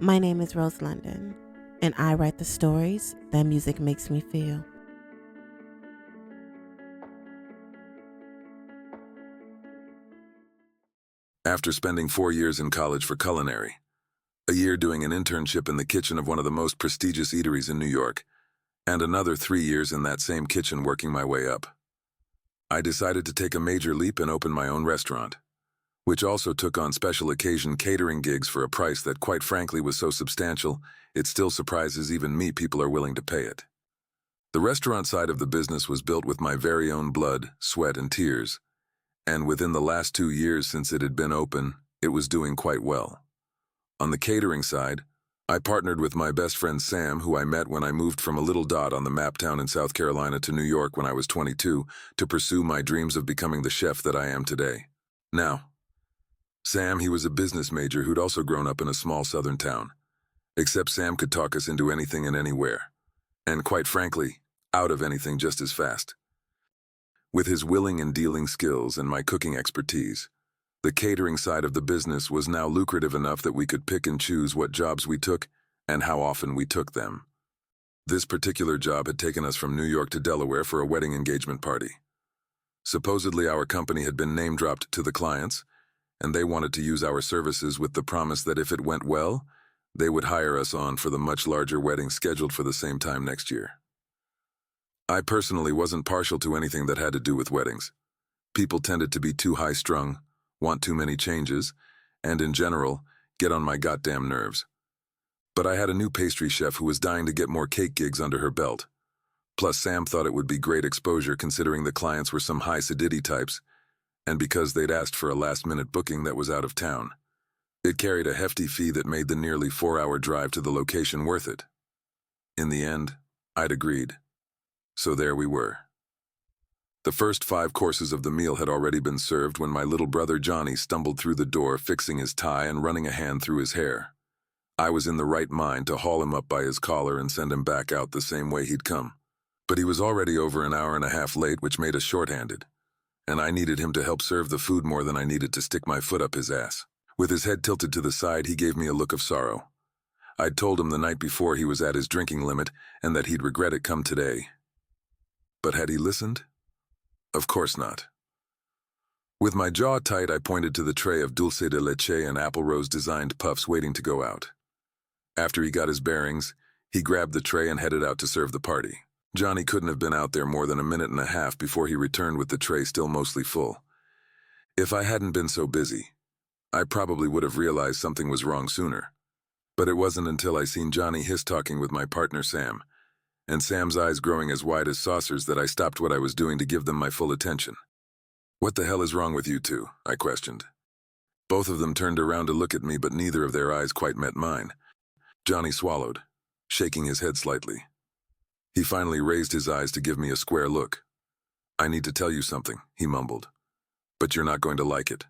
My name is Rose London, and I write the stories that music makes me feel. After spending 4 years in college for culinary, a year doing an internship in the kitchen of one of the most prestigious eateries in New York, and another 3 years in that same kitchen working my way up, I decided to take a major leap and open my own restaurant, which also took on special occasion catering gigs for a price that quite frankly was so substantial, it still surprises even me people are willing to pay it. The restaurant side of the business was built with my very own blood, sweat, and tears, and within the last 2 years since it had been open, it was doing quite well. On the catering side, I partnered with my best friend Sam, who I met when I moved from a little dot on the map town in South Carolina to New York when I was 22 to pursue my dreams of becoming the chef that I am today. Now, Sam, he was a business major who'd also grown up in a small southern town. Except Sam could talk us into anything and anywhere. And quite frankly, out of anything just as fast. With his willing and dealing skills and my cooking expertise, the catering side of the business was now lucrative enough that we could pick and choose what jobs we took and how often we took them. This particular job had taken us from New York to Delaware for a wedding engagement party. Supposedly our company had been name-dropped to the clients, and they wanted to use our services with the promise that if it went well, they would hire us on for the much larger wedding scheduled for the same time next year. I personally wasn't partial to anything that had to do with weddings. People tended to be too high-strung, want too many changes, and in general, get on my goddamn nerves. But I had a new pastry chef who was dying to get more cake gigs under her belt. Plus Sam thought it would be great exposure considering the clients were some high acidity types, and because they'd asked for a last-minute booking that was out of town. It carried a hefty fee that made the nearly 4-hour drive to the location worth it. In the end, I'd agreed. So there we were. The first 5 courses of the meal had already been served when my little brother Johnny stumbled through the door fixing his tie and running a hand through his hair. I was in the right mind to haul him up by his collar and send him back out the same way he'd come. But he was already over an hour and a half late, which made us shorthanded, and I needed him to help serve the food more than I needed to stick my foot up his ass. With his head tilted to the side, he gave me a look of sorrow. I'd told him the night before he was at his drinking limit and that he'd regret it come today. But had he listened? Of course not. With my jaw tight, I pointed to the tray of dulce de leche and apple rose-designed puffs waiting to go out. After he got his bearings, he grabbed the tray and headed out to serve the party. Johnny couldn't have been out there more than a minute and a half before he returned with the tray still mostly full. If I hadn't been so busy, I probably would have realized something was wrong sooner. But it wasn't until I seen Johnny hiss-talking with my partner Sam, and Sam's eyes growing as wide as saucers, that I stopped what I was doing to give them my full attention. "What the hell is wrong with you two?" I questioned. Both of them turned around to look at me, but neither of their eyes quite met mine. Johnny swallowed, shaking his head slightly. He finally raised his eyes to give me a square look. "I need to tell you something," he mumbled. "But you're not going to like it."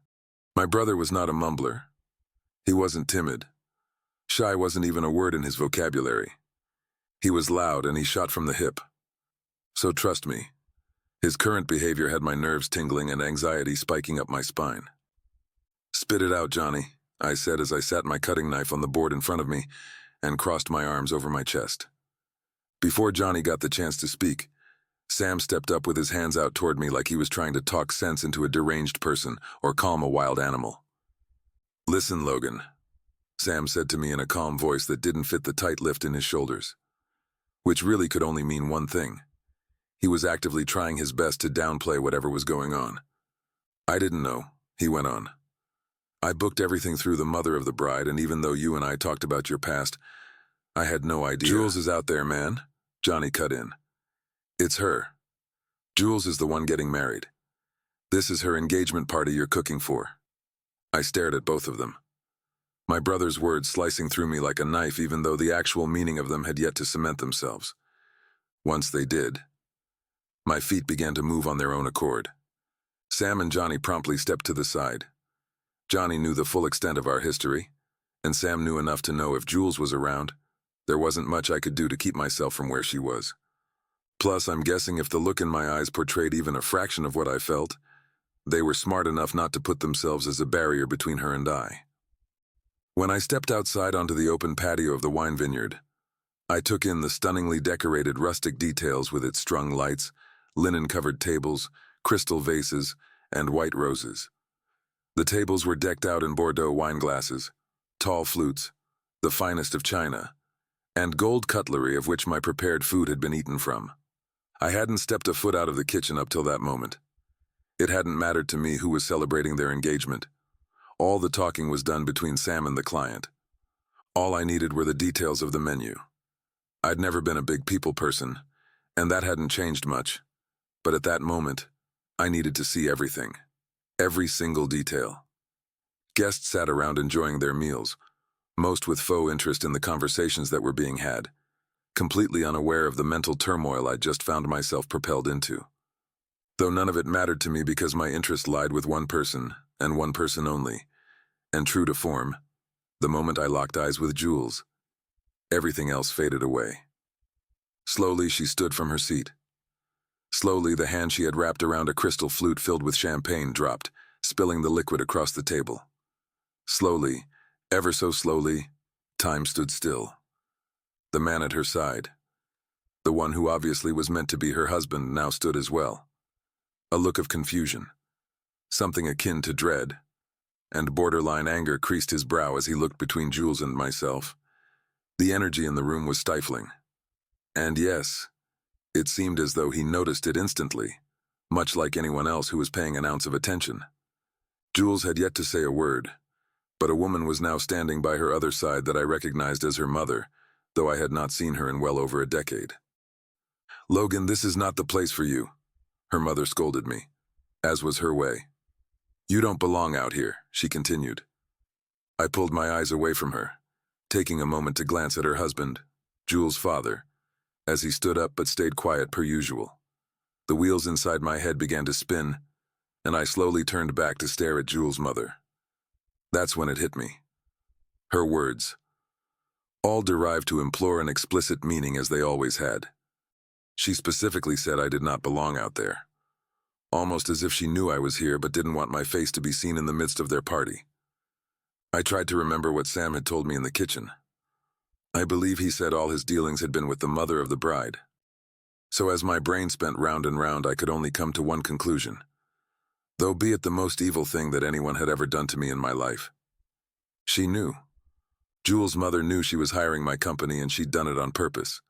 My brother was not a mumbler. He wasn't timid. Shy wasn't even a word in his vocabulary. He was loud and he shot from the hip. So trust me, his current behavior had my nerves tingling and anxiety spiking up my spine. "Spit it out, Johnny," I said as I sat my cutting knife on the board in front of me and crossed my arms over my chest. Before Johnny got the chance to speak, Sam stepped up with his hands out toward me like he was trying to talk sense into a deranged person or calm a wild animal. "Listen, Logan," Sam said to me in a calm voice that didn't fit the tight lift in his shoulders, which really could only mean one thing. He was actively trying his best to downplay whatever was going on. "I didn't know," he went on. "I booked everything through the mother of the bride, and even though you and I talked about your past, I had no idea." "Jules is out there, man," Johnny cut in. "It's her. Jules is the one getting married. This is her engagement party you're cooking for." I stared at both of them, my brother's words slicing through me like a knife, even though the actual meaning of them had yet to cement themselves. Once they did, my feet began to move on their own accord. Sam and Johnny promptly stepped to the side. Johnny knew the full extent of our history, and Sam knew enough to know if Jules was around, there wasn't much I could do to keep myself from where she was. Plus, I'm guessing if the look in my eyes portrayed even a fraction of what I felt, they were smart enough not to put themselves as a barrier between her and I. When I stepped outside onto the open patio of the wine vineyard, I took in the stunningly decorated rustic details with its strung lights, linen-covered tables, crystal vases, and white roses. The tables were decked out in Bordeaux wine glasses, tall flutes, the finest of china, and gold cutlery of which my prepared food had been eaten from. I hadn't stepped a foot out of the kitchen up till that moment. It hadn't mattered to me who was celebrating their engagement. All the talking was done between Sam and the client. All I needed were the details of the menu. I'd never been a big people person, and that hadn't changed much. But at that moment, I needed to see everything. Every single detail. Guests sat around enjoying their meals, most with faux interest in the conversations that were being had, completely unaware of the mental turmoil I'd just found myself propelled into. Though none of it mattered to me because my interest lied with one person, and one person only, and true to form, the moment I locked eyes with Jules, everything else faded away. Slowly, she stood from her seat. Slowly, the hand she had wrapped around a crystal flute filled with champagne dropped, spilling the liquid across the table. Slowly, ever so slowly, time stood still. The man at her side, the one who obviously was meant to be her husband, now stood as well. A look of confusion, something akin to dread, and borderline anger creased his brow as he looked between Jules and myself. The energy in the room was stifling. And yes, it seemed as though he noticed it instantly, much like anyone else who was paying an ounce of attention. Jules had yet to say a word, but a woman was now standing by her other side that I recognized as her mother, though I had not seen her in well over a decade. "Logan, this is not the place for you," her mother scolded me, as was her way. "You don't belong out here," she continued. I pulled my eyes away from her, taking a moment to glance at her husband, Jules' father, as he stood up but stayed quiet per usual. The wheels inside my head began to spin, and I slowly turned back to stare at Jules' mother. That's when it hit me. Her words, all derived to implore an explicit meaning as they always had. She specifically said I did not belong out there, almost as if she knew I was here but didn't want my face to be seen in the midst of their party. I tried to remember what Sam had told me in the kitchen. I believe he said all his dealings had been with the mother of the bride. So as my brain spent round and round, I could only come to one conclusion. Though be it the most evil thing that anyone had ever done to me in my life. She knew. Jules' mother knew she was hiring my company, and she'd done it on purpose.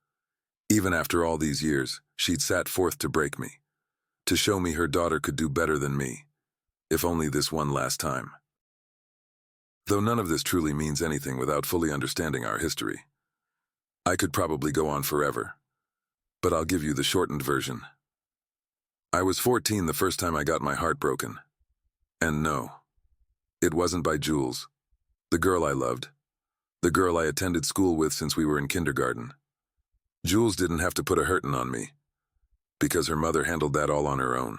Even after all these years, she'd sat forth to break me, to show me her daughter could do better than me, if only this one last time. Though none of this truly means anything without fully understanding our history. I could probably go on forever, but I'll give you the shortened version. I was 14 the first time I got my heart broken. And no, it wasn't by Jules, the girl I loved, the girl I attended school with since we were in kindergarten. Jules didn't have to put a hurtin' on me, because her mother handled that all on her own.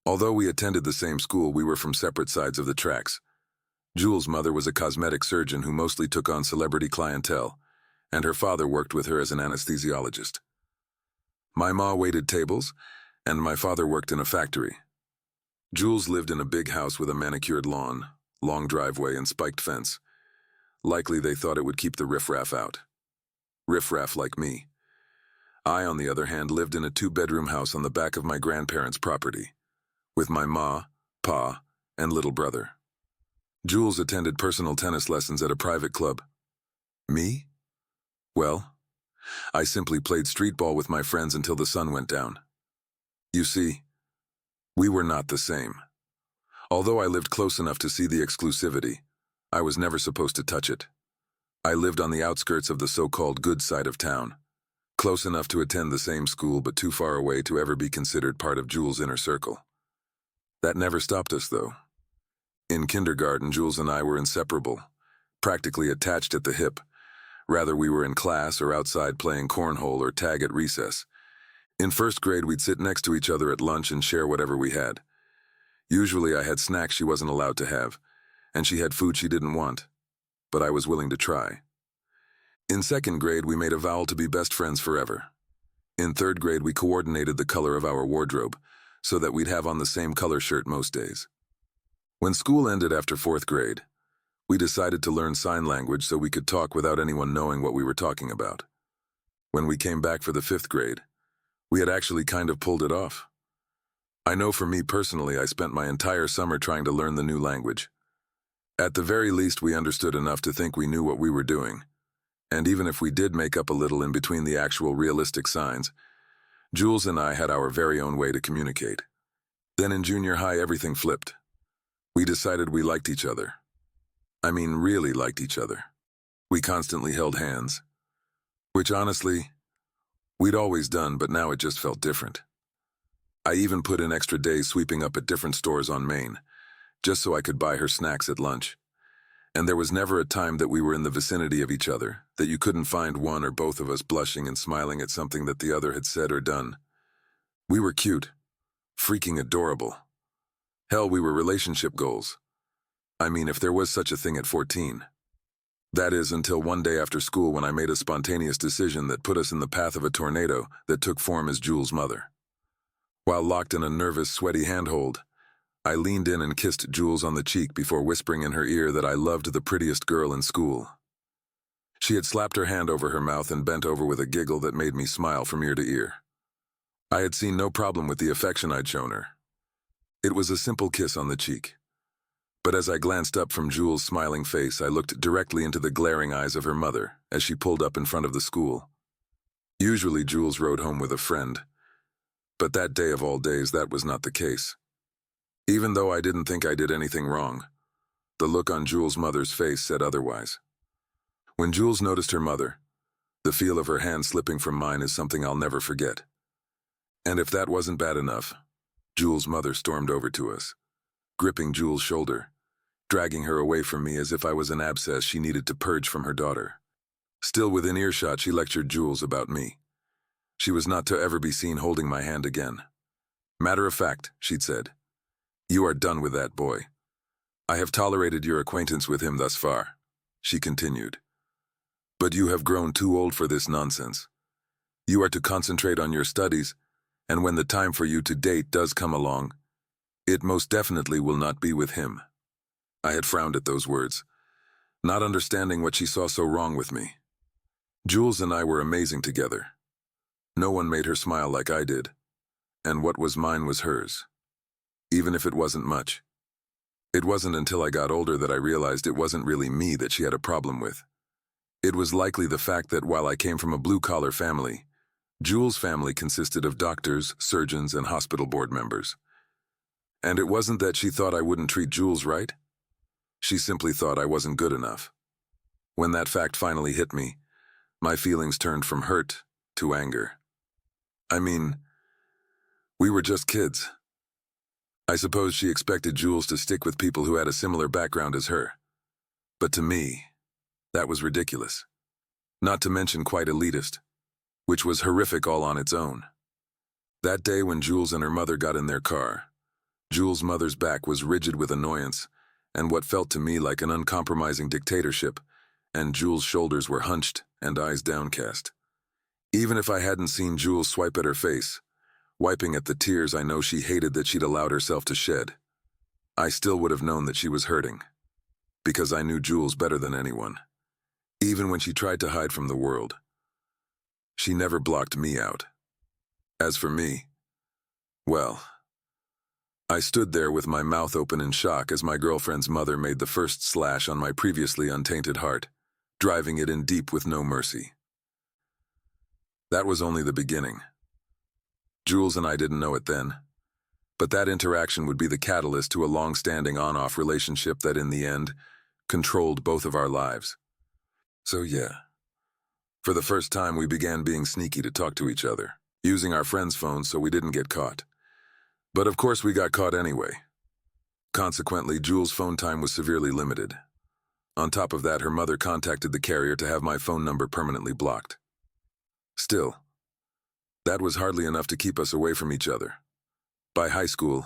Although we attended the same school, we were from separate sides of the tracks. Jules' mother was a cosmetic surgeon who mostly took on celebrity clientele, and her father worked with her as an anesthesiologist. My ma waited tables, and my father worked in a factory. Jules lived in a big house with a manicured lawn, long driveway, and spiked fence. Likely they thought it would keep the riffraff out. Riffraff like me. I, on the other hand, lived in a 2-bedroom house on the back of my grandparents' property, with my ma, pa, and little brother. Jules attended personal tennis lessons at a private club. Me? Well, I simply played street ball with my friends until the sun went down. You see, we were not the same. Although I lived close enough to see the exclusivity, I was never supposed to touch it. I lived on the outskirts of the so-called good side of town, close enough to attend the same school but too far away to ever be considered part of Jules' inner circle. That never stopped us, though. In kindergarten, Jules and I were inseparable, practically attached at the hip. Rather we were in class or outside playing cornhole or tag at recess. In first grade, we'd sit next to each other at lunch and share whatever we had. Usually I had snacks she wasn't allowed to have, and she had food she didn't want, but I was willing to try. In second grade, we made a vow to be best friends forever. In third grade, we coordinated the color of our wardrobe, so that we'd have on the same color shirt most days. When school ended after fourth grade, We decided to learn sign language so we could talk without anyone knowing what we were talking about. When we came back for the 5th grade, we had actually kind of pulled it off. I know for me personally, I spent my entire summer trying to learn the new language. At the very least, we understood enough to think we knew what we were doing. And even if we did make up a little in between the actual realistic signs, Jules and I had our very own way to communicate. Then in junior high, everything flipped. We decided we liked each other. I mean, really liked each other. We constantly held hands, which honestly, we'd always done, but now it just felt different. I even put in extra days sweeping up at different stores on Main, just so I could buy her snacks at lunch. And there was never a time that we were in the vicinity of each other that you couldn't find one or both of us blushing and smiling at something that the other had said or done. We were cute, freaking adorable. Hell, we were relationship goals. I mean, if there was such a thing at 14. That is, until one day after school when I made a spontaneous decision that put us in the path of a tornado that took form as Jules' mother. While locked in a nervous, sweaty handhold, I leaned in and kissed Jules on the cheek before whispering in her ear that I loved the prettiest girl in school. She had slapped her hand over her mouth and bent over with a giggle that made me smile from ear to ear. I had seen no problem with the affection I'd shown her. It was a simple kiss on the cheek. But as I glanced up from Jules' smiling face, I looked directly into the glaring eyes of her mother as she pulled up in front of the school. Usually Jules rode home with a friend, but that day of all days, that was not the case. Even though I didn't think I did anything wrong, the look on Jules' mother's face said otherwise. When Jules noticed her mother, the feel of her hand slipping from mine is something I'll never forget. And if that wasn't bad enough, Jules' mother stormed over to us, gripping Jules' shoulder, dragging her away from me as if I was an abscess she needed to purge from her daughter. Still within earshot, she lectured Jules about me. She was not to ever be seen holding my hand again. Matter of fact, she'd said, "You are done with that boy. I have tolerated your acquaintance with him thus far," she continued. "But you have grown too old for this nonsense. You are to concentrate on your studies, and when the time for you to date does come along, it most definitely will not be with him." I had frowned at those words, not understanding what she saw so wrong with me. Jules and I were amazing together. No one made her smile like I did, and what was mine was hers, even if it wasn't much. It wasn't until I got older that I realized it wasn't really me that she had a problem with. It was likely the fact that while I came from a blue-collar family, Jules' family consisted of doctors, surgeons, and hospital board members. And it wasn't that she thought I wouldn't treat Jules right. She simply thought I wasn't good enough. When that fact finally hit me, my feelings turned from hurt to anger. I mean, we were just kids. I suppose she expected Jules to stick with people who had a similar background as her. But to me, that was ridiculous. Not to mention quite elitist, which was horrific all on its own. That day when Jules and her mother got in their car, Jules' mother's back was rigid with annoyance and what felt to me like an uncompromising dictatorship, and Jules' shoulders were hunched and eyes downcast. Even if I hadn't seen Jules swipe at her face, wiping at the tears I know she hated that she'd allowed herself to shed, I still would have known that she was hurting, because I knew Jules better than anyone. Even when she tried to hide from the world, she never blocked me out. As for me, well, I stood there with my mouth open in shock as my girlfriend's mother made the first slash on my previously untainted heart, driving it in deep with no mercy. That was only the beginning. Jules and I didn't know it then, but that interaction would be the catalyst to a long-standing on-off relationship that in the end controlled both of our lives. So yeah, for the first time we began being sneaky to talk to each other, using our friends' phones so we didn't get caught. But of course we got caught anyway. Consequently, Jules' phone time was severely limited. On top of that, her mother contacted the carrier to have my phone number permanently blocked. Still, that was hardly enough to keep us away from each other. By high school,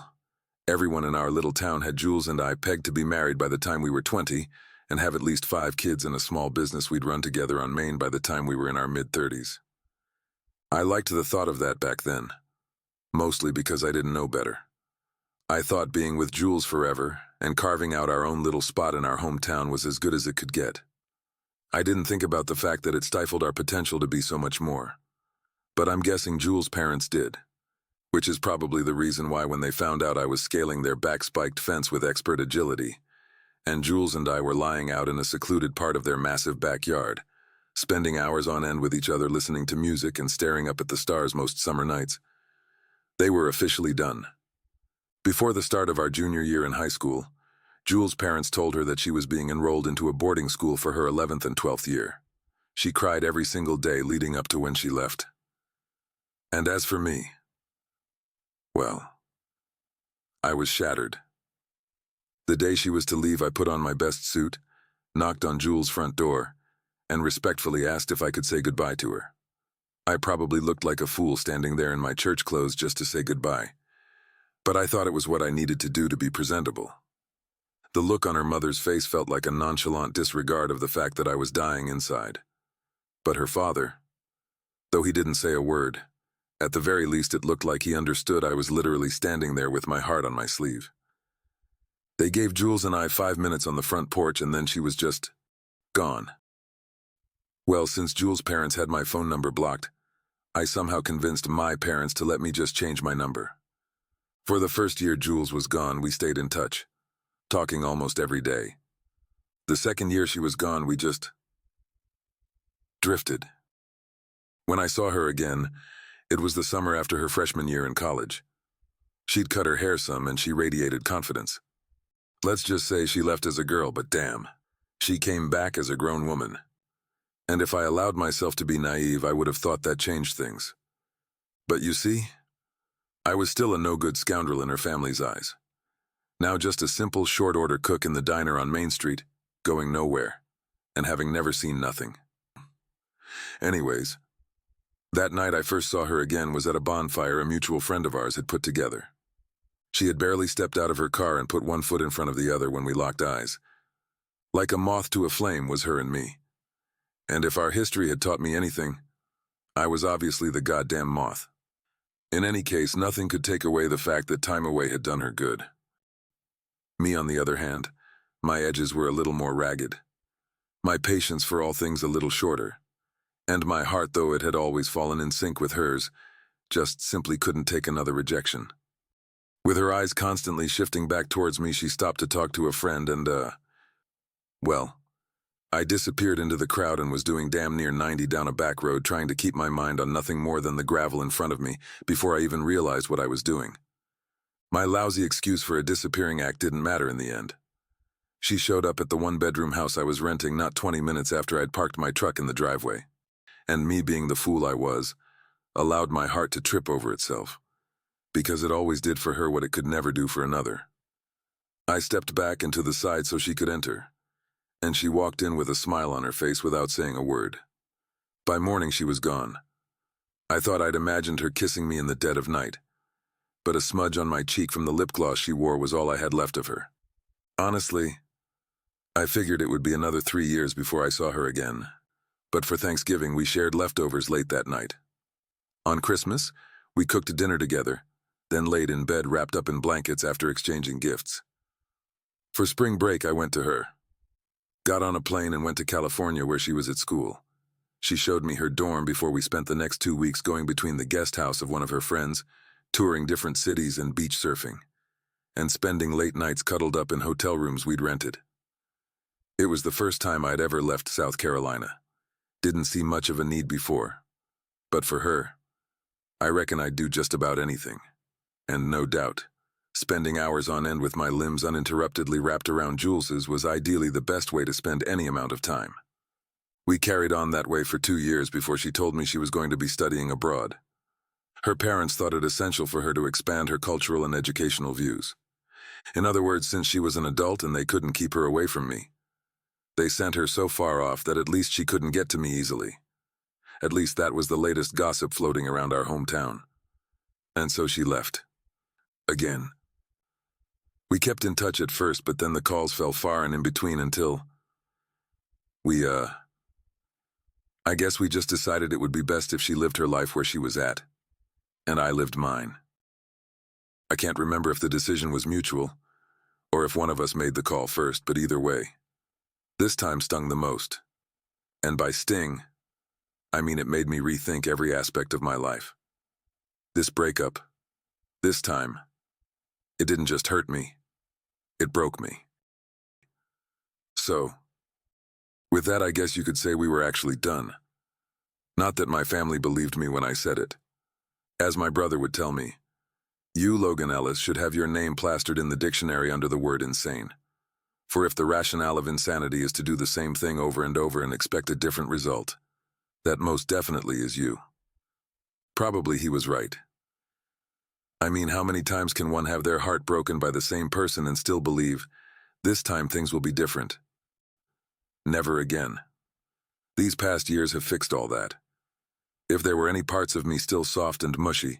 everyone in our little town had Jules and I pegged to be married by the time we were 20 and have at least 5 kids and a small business we'd run together on Main by the time we were in our mid-30s. I liked the thought of that back then, mostly because I didn't know better. I thought being with Jules forever and carving out our own little spot in our hometown was as good as it could get. I didn't think about the fact that it stifled our potential to be so much more. But I'm guessing Jules' parents did, which is probably the reason why when they found out I was scaling their back-spiked fence with expert agility, and Jules and I were lying out in a secluded part of their massive backyard, spending hours on end with each other listening to music and staring up at the stars most summer nights, they were officially done. Before the start of our junior year in high school, Jules' parents told her that she was being enrolled into a boarding school for her 11th and 12th year. She cried every single day leading up to when she left. And as for me, well, I was shattered. The day she was to leave, I put on my best suit, knocked on Jules' front door, and respectfully asked if I could say goodbye to her. I probably looked like a fool standing there in my church clothes just to say goodbye, but I thought it was what I needed to do to be presentable. The look on her mother's face felt like a nonchalant disregard of the fact that I was dying inside. But her father, though he didn't say a word, at the very least it looked like he understood I was literally standing there with my heart on my sleeve. They gave Jules and I 5 minutes on the front porch and then she was just gone. Well, since Jules' parents had my phone number blocked, I somehow convinced my parents to let me just change my number. For the first year Jules was gone, we stayed in touch, talking almost every day. The second year she was gone, we just drifted. When I saw her again, it was the summer after her freshman year in college. She'd cut her hair some and she radiated confidence. Let's just say she left as a girl, but damn, she came back as a grown woman. And if I allowed myself to be naive, I would have thought that changed things. But you see, I was still a no-good scoundrel in her family's eyes. Now just a simple short-order cook in the diner on Main Street, going nowhere, and having never seen nothing. Anyways, that night I first saw her again was at a bonfire a mutual friend of ours had put together. She had barely stepped out of her car and put one foot in front of the other when we locked eyes. Like a moth to a flame was her and me. And if our history had taught me anything, I was obviously the goddamn moth. In any case, nothing could take away the fact that time away had done her good. Me, on the other hand, my edges were a little more ragged. My patience for all things a little shorter. And my heart, though it had always fallen in sync with hers, just simply couldn't take another rejection. With her eyes constantly shifting back towards me, she stopped to talk to a friend and, well, I disappeared into the crowd and was doing damn near 90 down a back road trying to keep my mind on nothing more than the gravel in front of me before I even realized what I was doing. My lousy excuse for a disappearing act didn't matter in the end. She showed up at the one-bedroom house I was renting not 20 minutes after I'd parked my truck in the driveway. And me, being the fool I was, allowed my heart to trip over itself, because it always did for her what it could never do for another. I stepped back and to the side so she could enter, and she walked in with a smile on her face without saying a word. By morning she was gone. I thought I'd imagined her kissing me in the dead of night, but a smudge on my cheek from the lip gloss she wore was all I had left of her. Honestly, I figured it would be another 3 years before I saw her again, but for Thanksgiving we shared leftovers late that night. On Christmas, we cooked dinner together, then laid in bed wrapped up in blankets after exchanging gifts. For spring break, I went to her. Got on a plane and went to California where she was at school. She showed me her dorm before we spent the next 2 weeks going between the guest house of one of her friends, touring different cities and beach surfing, and spending late nights cuddled up in hotel rooms we'd rented. It was the first time I'd ever left South Carolina. Didn't see much of a need before. But for her, I reckon I'd do just about anything. And no doubt, spending hours on end with my limbs uninterruptedly wrapped around Jules's was ideally the best way to spend any amount of time. We carried on that way for 2 years before she told me she was going to be studying abroad. Her parents thought it essential for her to expand her cultural and educational views. In other words, since she was an adult and they couldn't keep her away from me, they sent her so far off that at least she couldn't get to me easily. At least that was the latest gossip floating around our hometown. And so she left. Again. We kept in touch at first, but then the calls fell far and in between until I guess we just decided it would be best if she lived her life where she was at, and I lived mine. I can't remember if the decision was mutual, or if one of us made the call first, but either way. This time stung the most. And by sting, I mean it made me rethink every aspect of my life. This breakup, this time, it didn't just hurt me, it broke me. So, with that, I guess you could say we were actually done. Not that my family believed me when I said it. As my brother would tell me, you, Logan Ellis, should have your name plastered in the dictionary under the word insane. For if the rationale of insanity is to do the same thing over and over and expect a different result, that most definitely is you. Probably he was right. I mean, how many times can one have their heart broken by the same person and still believe, this time things will be different? Never again. These past years have fixed all that. If there were any parts of me still soft and mushy,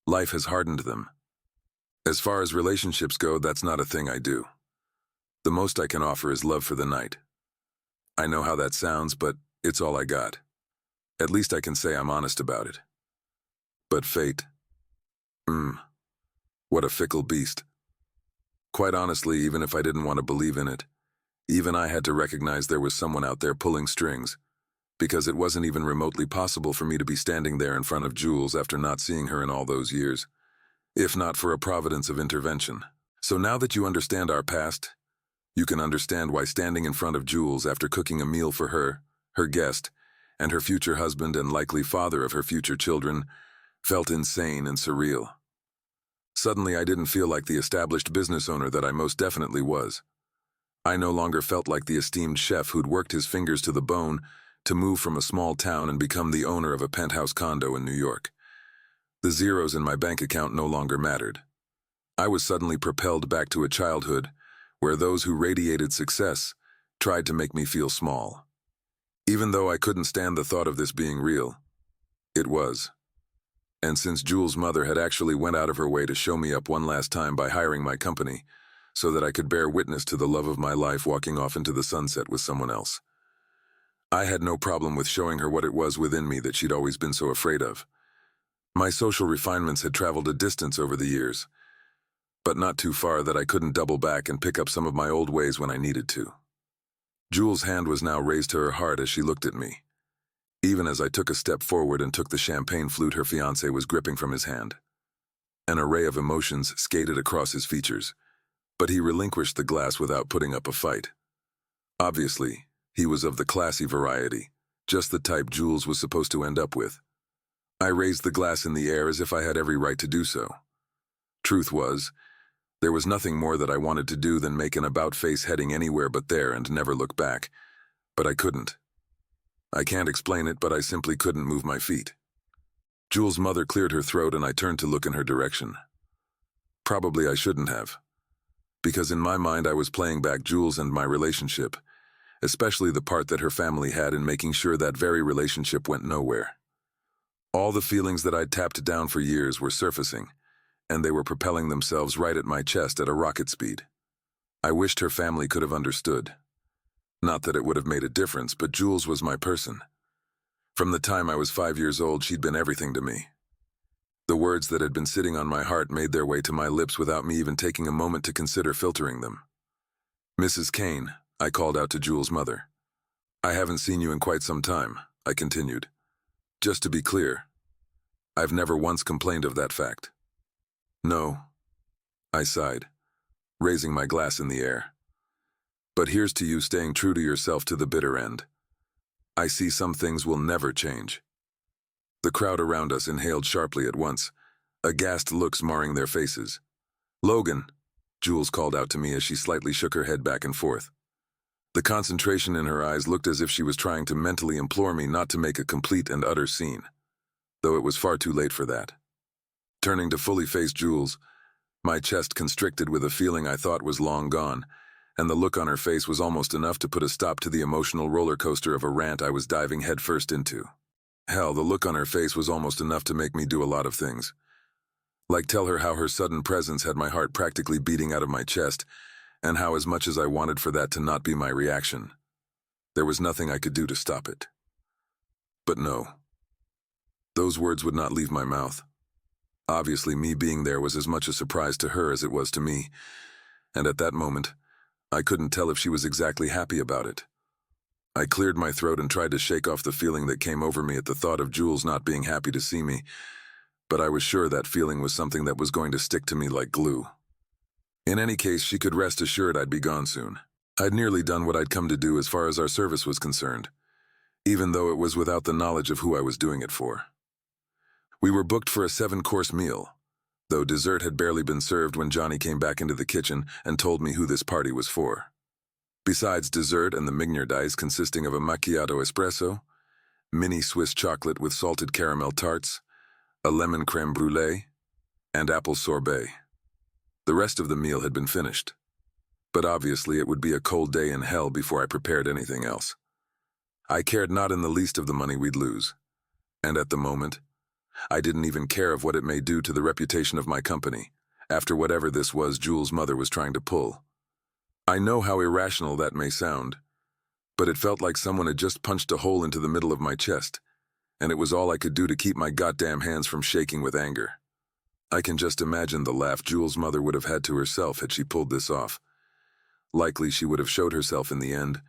life has hardened them. As far as relationships go, that's not a thing I do. The most I can offer is love for the night. I know how that sounds, but it's all I got. At least I can say I'm honest about it. But fate, what a fickle beast. Quite honestly, even if I didn't want to believe in it, even I had to recognize there was someone out there pulling strings, because it wasn't even remotely possible for me to be standing there in front of Jules after not seeing her in all those years, if not for a providence of intervention. So now that you understand our past, you can understand why standing in front of Jules after cooking a meal for her, her guest, and her future husband and likely father of her future children felt insane and surreal. Suddenly, I didn't feel like the established business owner that I most definitely was. I no longer felt like the esteemed chef who'd worked his fingers to the bone to move from a small town and become the owner of a penthouse condo in New York. The zeros in my bank account no longer mattered. I was suddenly propelled back to a childhood where those who radiated success tried to make me feel small. Even though I couldn't stand the thought of this being real, it was. And since Jules' mother had actually went out of her way to show me up one last time by hiring my company so that I could bear witness to the love of my life walking off into the sunset with someone else, I had no problem with showing her what it was within me that she'd always been so afraid of. My social refinements had traveled a distance over the years, but not too far that I couldn't double back and pick up some of my old ways when I needed to. Jules' hand was now raised to her heart as she looked at me, even as I took a step forward and took the champagne flute her fiancé was gripping from his hand. An array of emotions skated across his features, but he relinquished the glass without putting up a fight. Obviously, he was of the classy variety, just the type Jules was supposed to end up with. I raised the glass in the air as if I had every right to do so. Truth was, there was nothing more that I wanted to do than make an about-face heading anywhere but there and never look back. But I couldn't. I can't explain it, but I simply couldn't move my feet. Jules' mother cleared her throat and I turned to look in her direction. Probably I shouldn't have, because in my mind I was playing back Jules and my relationship, especially the part that her family had in making sure that very relationship went nowhere. All the feelings that I'd tapped down for years were surfacing, and they were propelling themselves right at my chest at a rocket speed. I wished her family could have understood. Not that it would have made a difference, but Jules was my person. From the time I was 5 years old, she'd been everything to me. The words that had been sitting on my heart made their way to my lips without me even taking a moment to consider filtering them. "Mrs. Kane," I called out to Jules' mother. "I haven't seen you in quite some time," I continued. "Just to be clear, I've never once complained of that fact." "No," I sighed, raising my glass in the air. "But here's to you staying true to yourself to the bitter end. I see some things will never change." The crowd around us inhaled sharply at once, aghast looks marring their faces. "Logan," Jules called out to me as she slightly shook her head back and forth. The concentration in her eyes looked as if she was trying to mentally implore me not to make a complete and utter scene, though it was far too late for that. Turning to fully face Jules, my chest constricted with a feeling I thought was long gone, and the look on her face was almost enough to put a stop to the emotional roller coaster of a rant I was diving headfirst into. Hell, the look on her face was almost enough to make me do a lot of things. Like tell her how her sudden presence had my heart practically beating out of my chest, and how as much as I wanted for that to not be my reaction, there was nothing I could do to stop it. But no. Those words would not leave my mouth. Obviously, me being there was as much a surprise to her as it was to me, and at that moment, I couldn't tell if she was exactly happy about it. I cleared my throat and tried to shake off the feeling that came over me at the thought of Jules not being happy to see me, but I was sure that feeling was something that was going to stick to me like glue. In any case, she could rest assured I'd be gone soon. I'd nearly done what I'd come to do as far as our service was concerned, even though it was without the knowledge of who I was doing it for. We were booked for a 7-course meal, though dessert had barely been served when Johnny came back into the kitchen and told me who this party was for. Besides dessert and the mignardize consisting of a macchiato espresso, mini Swiss chocolate with salted caramel tarts, a lemon creme brulee, and apple sorbet. The rest of the meal had been finished, but obviously it would be a cold day in hell before I prepared anything else. I cared not in the least of the money we'd lose, and at the moment, I didn't even care of what it may do to the reputation of my company, after whatever this was Jules' mother was trying to pull. I know how irrational that may sound, but it felt like someone had just punched a hole into the middle of my chest, and it was all I could do to keep my goddamn hands from shaking with anger. I can just imagine the laugh Jules' mother would have had to herself had she pulled this off. Likely she would have showed herself in the end,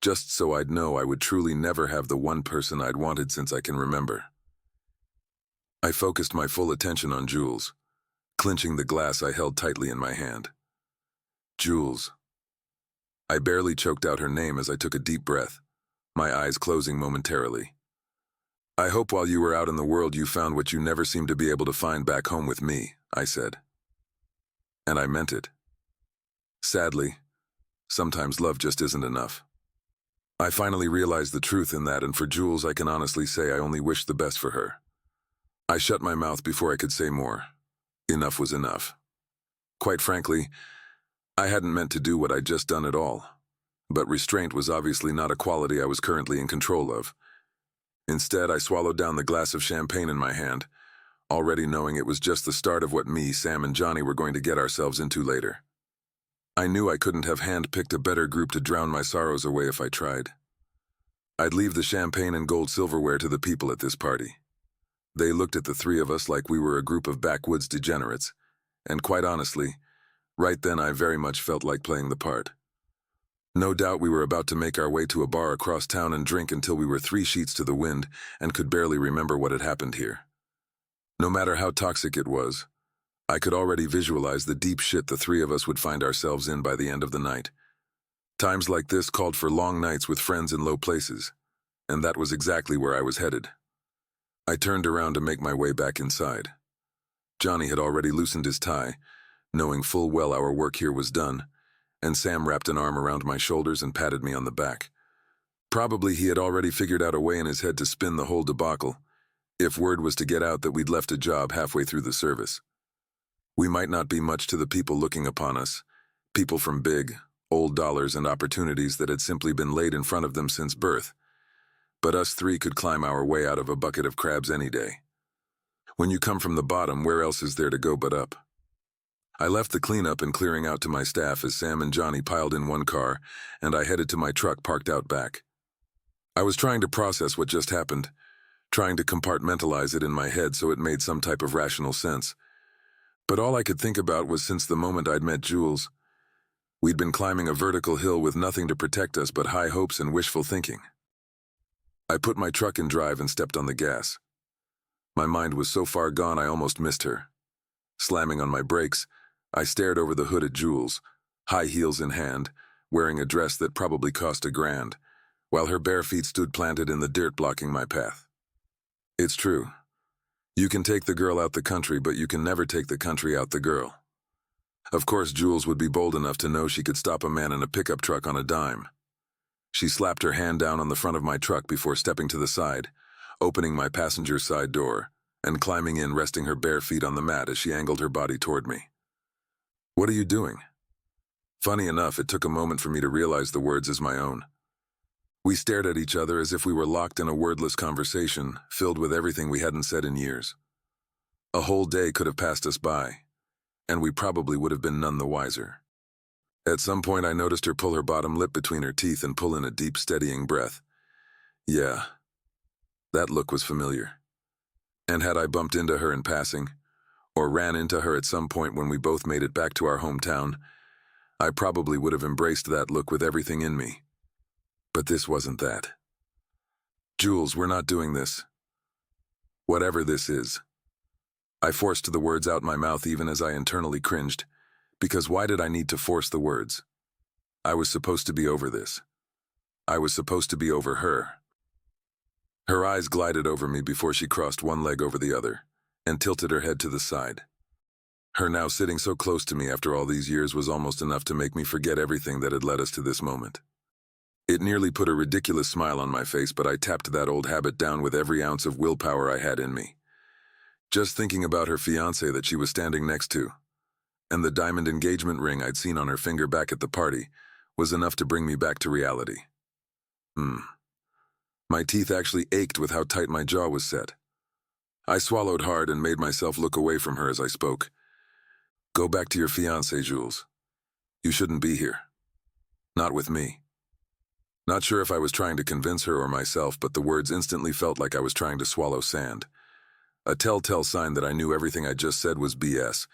just so I'd know I would truly never have the one person I'd wanted since I can remember. I focused my full attention on Jules, clenching the glass I held tightly in my hand. Jules. I barely choked out her name as I took a deep breath, my eyes closing momentarily. I hope while you were out in the world you found what you never seemed to be able to find back home with me, I said. And I meant it. Sadly, sometimes love just isn't enough. I finally realized the truth in that, and for Jules I can honestly say I only wished the best for her. I shut my mouth before I could say more. Enough was enough. Quite frankly, I hadn't meant to do what I'd just done at all, but restraint was obviously not a quality I was currently in control of. Instead, I swallowed down the glass of champagne in my hand, already knowing it was just the start of what me, Sam, and Johnny were going to get ourselves into later. I knew I couldn't have hand-picked a better group to drown my sorrows away if I tried. I'd leave the champagne and gold silverware to the people at this party. They looked at the three of us like we were a group of backwoods degenerates, and quite honestly, right then I very much felt like playing the part. No doubt we were about to make our way to a bar across town and drink until we were 3 sheets to the wind and could barely remember what had happened here. No matter how toxic it was, I could already visualize the deep shit the three of us would find ourselves in by the end of the night. Times like this called for long nights with friends in low places, and that was exactly where I was headed. I turned around to make my way back inside. Johnny had already loosened his tie, knowing full well our work here was done, and Sam wrapped an arm around my shoulders and patted me on the back. Probably he had already figured out a way in his head to spin the whole debacle, if word was to get out that we'd left a job halfway through the service. We might not be much to the people looking upon us, people from big, old dollars and opportunities that had simply been laid in front of them since birth, but us three could climb our way out of a bucket of crabs any day. When you come from the bottom, where else is there to go but up? I left the cleanup and clearing out to my staff as Sam and Johnny piled in one car, and I headed to my truck parked out back. I was trying to process what just happened, trying to compartmentalize it in my head so it made some type of rational sense. But all I could think about was since the moment I'd met Jules, we'd been climbing a vertical hill with nothing to protect us but high hopes and wishful thinking. I put my truck in drive and stepped on the gas. My mind was so far gone I almost missed her. Slamming on my brakes, I stared over the hood at Jules, high heels in hand, wearing a dress that probably cost $1,000, while her bare feet stood planted in the dirt blocking my path. It's true. You can take the girl out the country, but you can never take the country out the girl. Of course, Jules would be bold enough to know she could stop a man in a pickup truck on a dime. She slapped her hand down on the front of my truck before stepping to the side, opening my passenger side door, and climbing in, resting her bare feet on the mat as she angled her body toward me. "What are you doing?" Funny enough, it took a moment for me to realize the words as my own. We stared at each other as if we were locked in a wordless conversation, filled with everything we hadn't said in years. A whole day could have passed us by, and we probably would have been none the wiser. At some point I noticed her pull her bottom lip between her teeth and pull in a deep, steadying breath. Yeah, that look was familiar. And had I bumped into her in passing, or ran into her at some point when we both made it back to our hometown, I probably would have embraced that look with everything in me. But this wasn't that. Jules, we're not doing this. Whatever this is. I forced the words out my mouth even as I internally cringed, because why did I need to force the words? I was supposed to be over this. I was supposed to be over her. Her eyes glided over me before she crossed one leg over the other and tilted her head to the side. Her now sitting so close to me after all these years was almost enough to make me forget everything that had led us to this moment. It nearly put a ridiculous smile on my face, but I tapped that old habit down with every ounce of willpower I had in me. Just thinking about her fiancé that she was standing next to, and the diamond engagement ring I'd seen on her finger back at the party, was enough to bring me back to reality. My teeth actually ached with how tight my jaw was set. I swallowed hard and made myself look away from her as I spoke. Go back to your fiancé, Jules. You shouldn't be here. Not with me. Not sure if I was trying to convince her or myself, but the words instantly felt like I was trying to swallow sand. A telltale sign that I knew everything I just said was BS.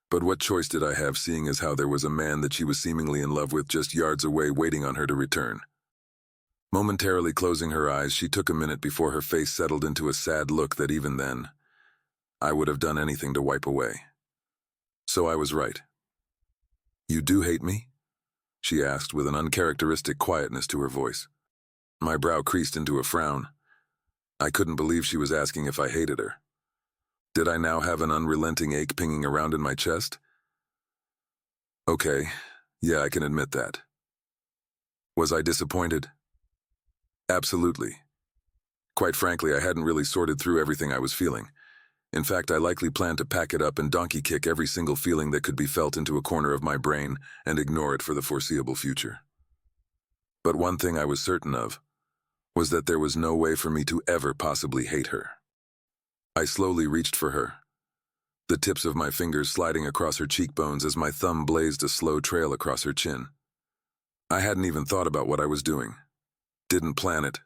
But what choice did I have, seeing as how there was a man that she was seemingly in love with just yards away waiting on her to return? Momentarily closing her eyes, she took a minute before her face settled into a sad look that even then, I would have done anything to wipe away. So I was right. You do hate me? She asked with an uncharacteristic quietness to her voice. My brow creased into a frown. I couldn't believe she was asking if I hated her. Did I now have an unrelenting ache pinging around in my chest? Okay, yeah, I can admit that. Was I disappointed? Absolutely. Quite frankly, I hadn't really sorted through everything I was feeling. In fact, I likely planned to pack it up and donkey kick every single feeling that could be felt into a corner of my brain and ignore it for the foreseeable future. But one thing I was certain of was that there was no way for me to ever possibly hate her. I slowly reached for her, the tips of my fingers sliding across her cheekbones as my thumb blazed a slow trail across her chin. I hadn't even thought about what I was doing. Didn't plan it.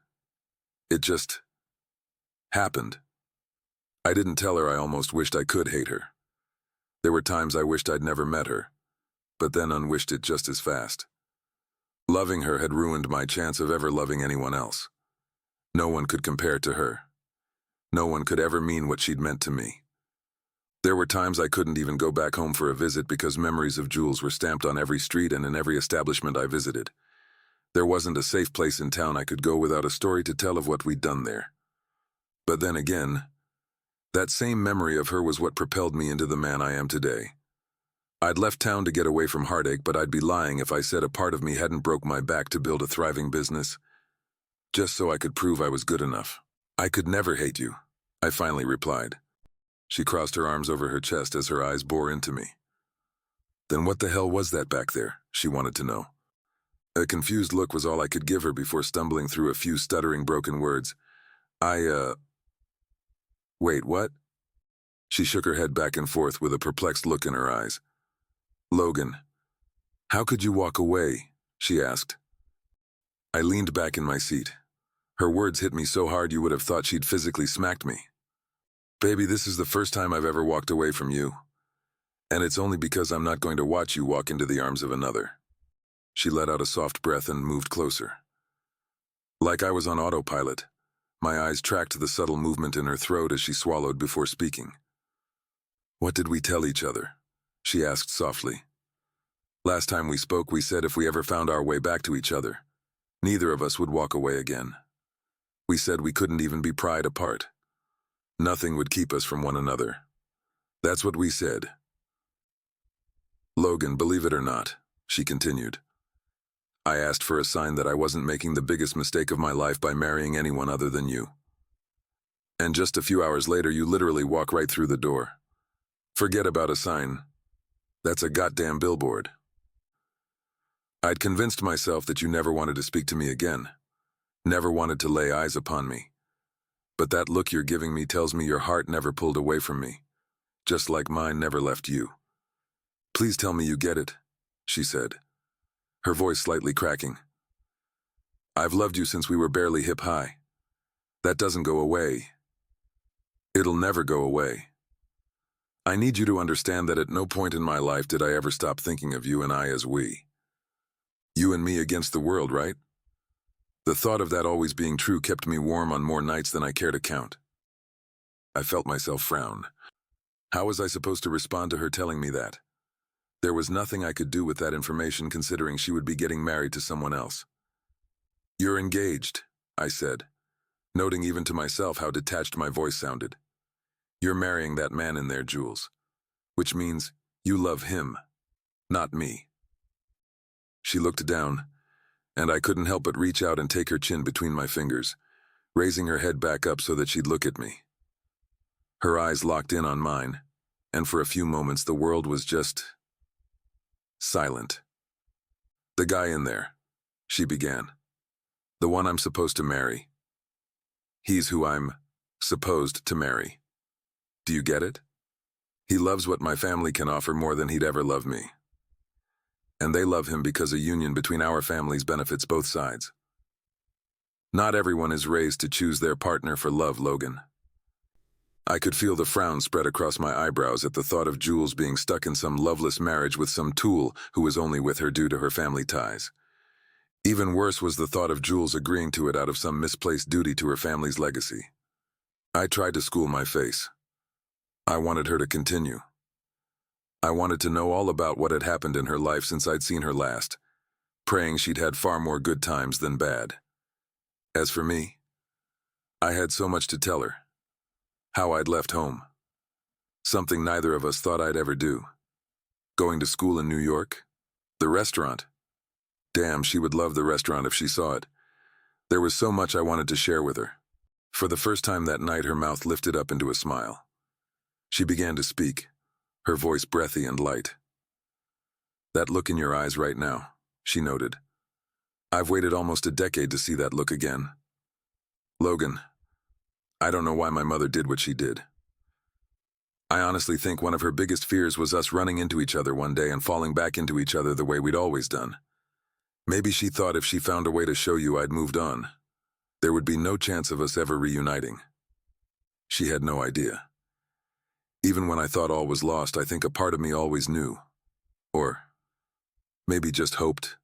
It just happened. I didn't tell her I almost wished I could hate her. There were times I wished I'd never met her, but then unwished it just as fast. Loving her had ruined my chance of ever loving anyone else. No one could compare to her. No one could ever mean what she'd meant to me. There were times I couldn't even go back home for a visit because memories of Jules were stamped on every street and in every establishment I visited. There wasn't a safe place in town I could go without a story to tell of what we'd done there. But then again, that same memory of her was what propelled me into the man I am today. I'd left town to get away from heartache, but I'd be lying if I said a part of me hadn't broke my back to build a thriving business, just so I could prove I was good enough. I could never hate you, I finally replied. She crossed her arms over her chest as her eyes bore into me. Then what the hell was that back there? She wanted to know. A confused look was all I could give her before stumbling through a few stuttering broken words. Wait, what? She shook her head back and forth with a perplexed look in her eyes. Logan, how could you walk away? She asked. I leaned back in my seat. Her words hit me so hard you would have thought she'd physically smacked me. Baby, this is the first time I've ever walked away from you. And it's only because I'm not going to watch you walk into the arms of another. She let out a soft breath and moved closer. Like I was on autopilot, my eyes tracked the subtle movement in her throat as she swallowed before speaking. What did we tell each other? She asked softly. Last time we spoke, we said if we ever found our way back to each other, neither of us would walk away again. We said we couldn't even be pried apart. Nothing would keep us from one another. That's what we said. Logan, believe it or not, she continued, I asked for a sign that I wasn't making the biggest mistake of my life by marrying anyone other than you. And just a few hours later, you literally walk right through the door. Forget about a sign. That's a goddamn billboard. I'd convinced myself that you never wanted to speak to me again, never wanted to lay eyes upon me. But that look you're giving me tells me your heart never pulled away from me, just like mine never left you. Please tell me you get it, she said, her voice slightly cracking. I've loved you since we were barely hip high. That doesn't go away. It'll never go away. I need you to understand that at no point in my life did I ever stop thinking of you and I as we. You and me against the world, right? The thought of that always being true kept me warm on more nights than I care to count. I felt myself frown. How was I supposed to respond to her telling me that? There was nothing I could do with that information considering she would be getting married to someone else. You're engaged, I said, noting even to myself how detached my voice sounded. You're marrying that man in there, Jules. Which means you love him, not me. She looked down, and I couldn't help but reach out and take her chin between my fingers, raising her head back up so that she'd look at me. Her eyes locked in on mine, and for a few moments the world was just silent. The guy in there, she began. The one I'm supposed to marry. He's who I'm supposed to marry. Do you get it? He loves what my family can offer more than he'd ever love me. And they love him because a union between our families benefits both sides. Not everyone is raised to choose their partner for love, Logan. I could feel the frown spread across my eyebrows at the thought of Jules being stuck in some loveless marriage with some tool who was only with her due to her family ties. Even worse was the thought of Jules agreeing to it out of some misplaced duty to her family's legacy. I tried to school my face. I wanted her to continue. I wanted to know all about what had happened in her life since I'd seen her last, praying she'd had far more good times than bad. As for me, I had so much to tell her. How I'd left home. Something neither of us thought I'd ever do. Going to school in New York. The restaurant. Damn, she would love the restaurant if she saw it. There was so much I wanted to share with her. For the first time that night, her mouth lifted up into a smile. She began to speak, her voice breathy and light. That look in your eyes right now, she noted. I've waited almost a decade to see that look again. Logan, I don't know why my mother did what she did. I honestly think one of her biggest fears was us running into each other one day and falling back into each other the way we'd always done. Maybe she thought if she found a way to show you I'd moved on, there would be no chance of us ever reuniting. She had no idea. Even when I thought all was lost, I think a part of me always knew. Or maybe just hoped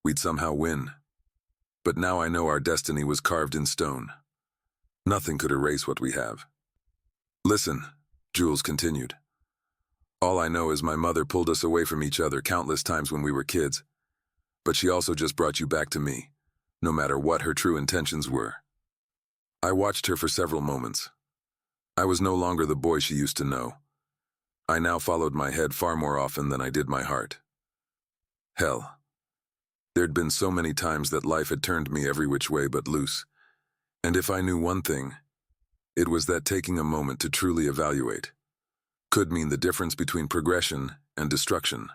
we'd somehow win. But now I know our destiny was carved in stone. Nothing could erase what we have. Listen, Jules continued. All I know is my mother pulled us away from each other countless times when we were kids, but she also just brought you back to me, no matter what her true intentions were. I watched her for several moments. I was no longer the boy she used to know. I now followed my head far more often than I did my heart. Hell, there'd been so many times that life had turned me every which way but loose. And if I knew one thing, it was that taking a moment to truly evaluate could mean the difference between progression and destruction.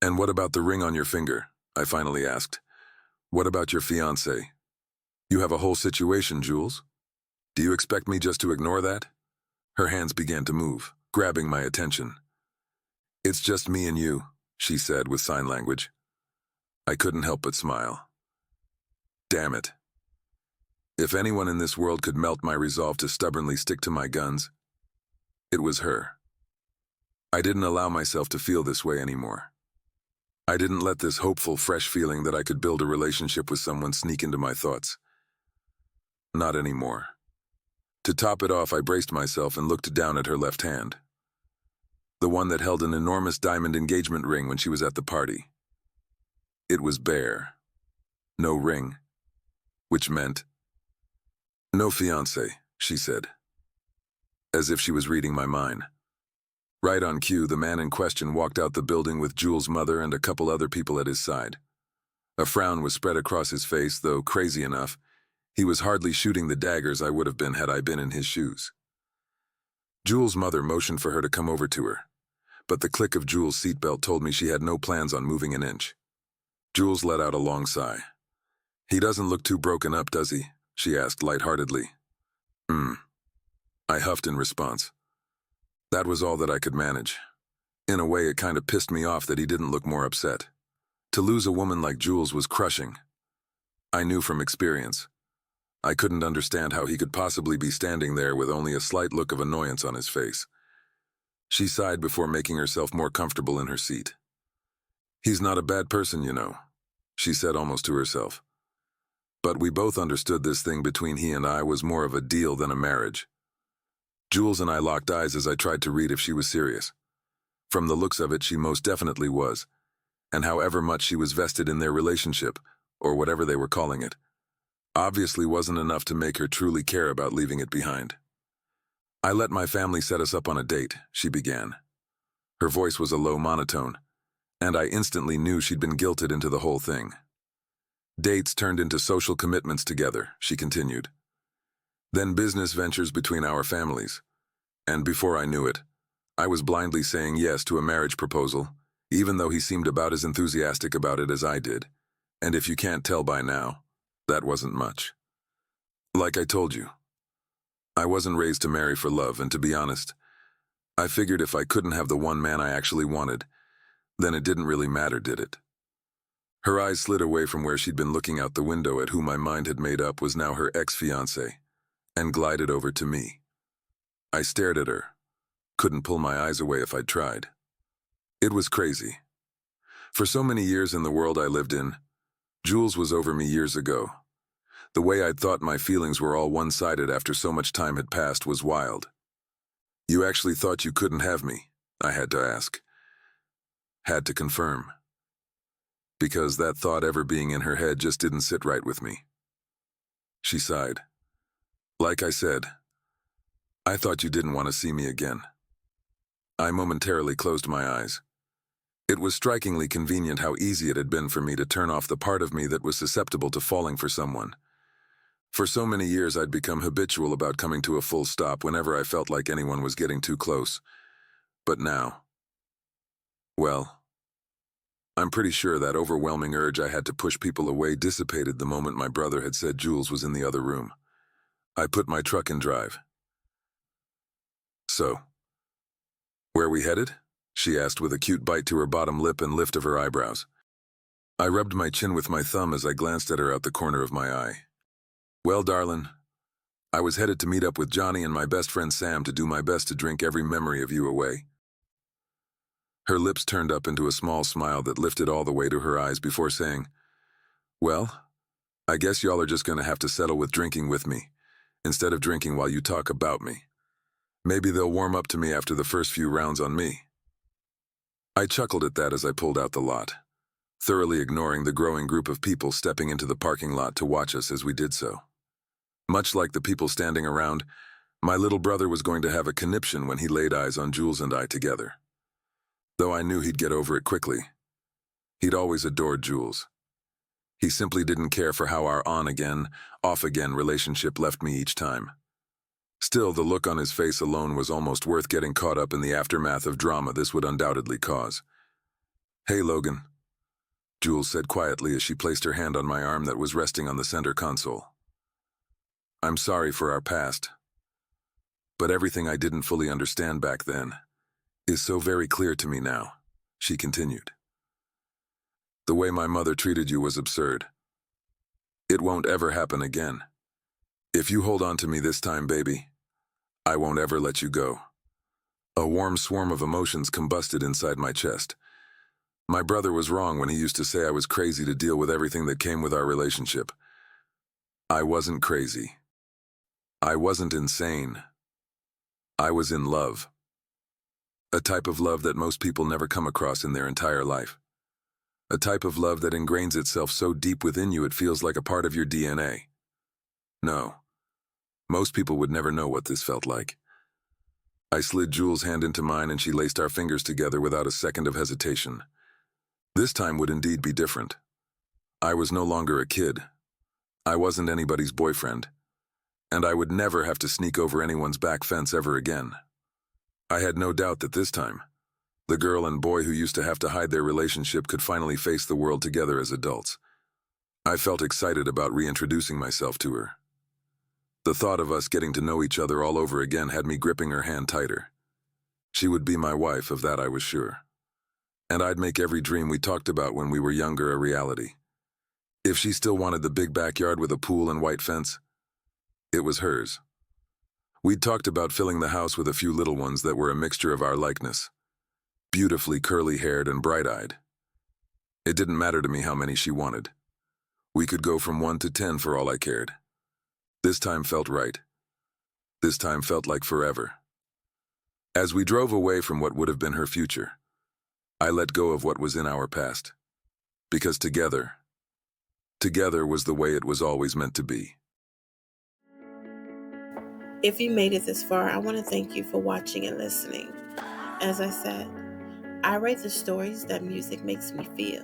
And what about the ring on your finger? I finally asked. What about your fiancé? You have a whole situation, Jules. Do you expect me just to ignore that? Her hands began to move, grabbing my attention. It's just me and you, she said with sign language. I couldn't help but smile. Damn it. If anyone in this world could melt my resolve to stubbornly stick to my guns, it was her. I didn't allow myself to feel this way anymore. I didn't let this hopeful, fresh feeling that I could build a relationship with someone sneak into my thoughts. Not anymore. To top it off, I braced myself and looked down at her left hand. The one that held an enormous diamond engagement ring when she was at the party. It was bare. No ring. Which meant no fiancé, she said, as if she was reading my mind. Right on cue, the man in question walked out the building with Jules' mother and a couple other people at his side. A frown was spread across his face, though, crazy enough, he was hardly shooting the daggers I would have been had I been in his shoes. Jules' mother motioned for her to come over to her, but the click of Jules' seatbelt told me she had no plans on moving an inch. Jules let out a long sigh. He doesn't look too broken up, does he? She asked lightheartedly. I huffed in response. That was all that I could manage. In a way, it kind of pissed me off that he didn't look more upset. To lose a woman like Jules was crushing. I knew from experience. I couldn't understand how he could possibly be standing there with only a slight look of annoyance on his face. She sighed before making herself more comfortable in her seat. "He's not a bad person, you know," she said almost to herself. But we both understood this thing between he and I was more of a deal than a marriage. Jules and I locked eyes as I tried to read if she was serious. From the looks of it, she most definitely was, and however much she was vested in their relationship, or whatever they were calling it, obviously wasn't enough to make her truly care about leaving it behind. "I let my family set us up on a date," she began. Her voice was a low monotone, and I instantly knew she'd been guilted into the whole thing. "Dates turned into social commitments together," she continued. "Then business ventures between our families. And before I knew it, I was blindly saying yes to a marriage proposal, even though he seemed about as enthusiastic about it as I did. And if you can't tell by now, that wasn't much. Like I told you, I wasn't raised to marry for love, and to be honest, I figured if I couldn't have the one man I actually wanted, then it didn't really matter, did it?" Her eyes slid away from where she'd been looking out the window at who my mind had made up was now her ex-fiancé, and glided over to me. I stared at her. Couldn't pull my eyes away if I'd tried. It was crazy. For so many years in the world I lived in, Jules was over me years ago. The way I'd thought my feelings were all one-sided after so much time had passed was wild. "You actually thought you couldn't have me?" I had to ask. Had to confirm. Because that thought ever being in her head just didn't sit right with me. She sighed. "Like I said, I thought you didn't want to see me again." I momentarily closed my eyes. It was strikingly convenient how easy it had been for me to turn off the part of me that was susceptible to falling for someone. For so many years I'd become habitual about coming to a full stop whenever I felt like anyone was getting too close. But now, well, I'm pretty sure that overwhelming urge I had to push people away dissipated the moment my brother had said Jules was in the other room. I put my truck in drive. "So, where we headed?" she asked with a cute bite to her bottom lip and lift of her eyebrows. I rubbed my chin with my thumb as I glanced at her out the corner of my eye. "Well, darling, I was headed to meet up with Johnny and my best friend Sam to do my best to drink every memory of you away." Her lips turned up into a small smile that lifted all the way to her eyes before saying, "Well, I guess y'all are just gonna have to settle with drinking with me, instead of drinking while you talk about me. Maybe they'll warm up to me after the first few rounds on me." I chuckled at that as I pulled out the lot, thoroughly ignoring the growing group of people stepping into the parking lot to watch us as we did so. Much like the people standing around, my little brother was going to have a conniption when he laid eyes on Jules and I together. Though I knew he'd get over it quickly. He'd always adored Jules. He simply didn't care for how our on-again, off-again relationship left me each time. Still, the look on his face alone was almost worth getting caught up in the aftermath of drama this would undoubtedly cause. "Hey, Logan," Jules said quietly as she placed her hand on my arm that was resting on the center console. "I'm sorry for our past, but everything I didn't fully understand back then is so very clear to me now," she continued. "The way my mother treated you was absurd. It won't ever happen again. If you hold on to me this time, baby, I won't ever let you go." A warm swarm of emotions combusted inside my chest. My brother was wrong when he used to say I was crazy to deal with everything that came with our relationship. I wasn't crazy. I wasn't insane. I was in love. A type of love that most people never come across in their entire life. A type of love that ingrains itself so deep within you it feels like a part of your DNA. No. Most people would never know what this felt like. I slid Jules' hand into mine and she laced our fingers together without a second of hesitation. This time would indeed be different. I was no longer a kid. I wasn't anybody's boyfriend. And I would never have to sneak over anyone's back fence ever again. I had no doubt that this time, the girl and boy who used to have to hide their relationship could finally face the world together as adults. I felt excited about reintroducing myself to her. The thought of us getting to know each other all over again had me gripping her hand tighter. She would be my wife, of that I was sure. And I'd make every dream we talked about when we were younger a reality. If she still wanted the big backyard with a pool and white fence, it was hers. We'd talked about filling the house with a few little ones that were a mixture of our likeness, beautifully curly-haired and bright-eyed. It didn't matter to me how many she wanted. We could go from 1 to 10 for all I cared. This time felt right. This time felt like forever. As we drove away from what would have been her future, I let go of what was in our past. Because together was the way it was always meant to be. If you made it this far, I want to thank you for watching and listening. As I said, I write the stories that music makes me feel.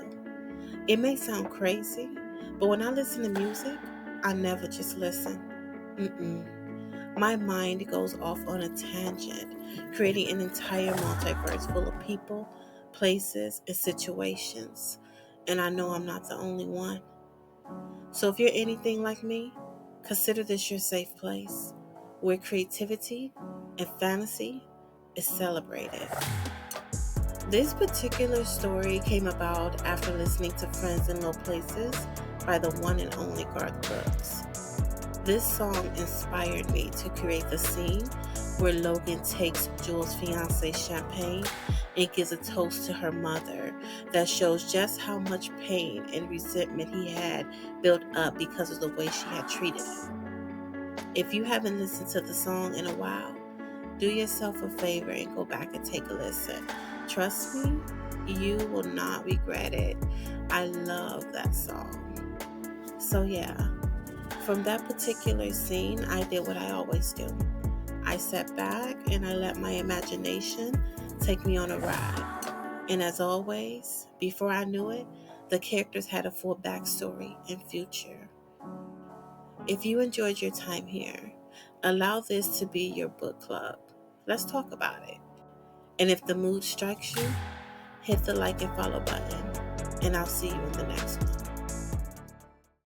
It may sound crazy, but when I listen to music, I never just listen. My mind goes off on a tangent, creating an entire multiverse full of people, places, and situations. And I know I'm not the only one. So if you're anything like me, consider this your safe place, where creativity and fantasy is celebrated. This particular story came about after listening to Friends in Low Places by the one and only Garth Brooks. This song inspired me to create the scene where Logan takes Jules' fiancé champagne and gives a toast to her mother that shows just how much pain and resentment he had built up because of the way she had treated him. If you haven't listened to the song in a while, do yourself a favor and go back and take a listen. Trust me, you will not regret it. I love that song. So yeah, from that particular scene, I did what I always do. I sat back and I let my imagination take me on a ride. And as always, before I knew it, the characters had a full backstory and future. If you enjoyed your time here, allow this to be your book club. Let's talk about it. And if the mood strikes you, hit the like and follow button. And I'll see you in the next one.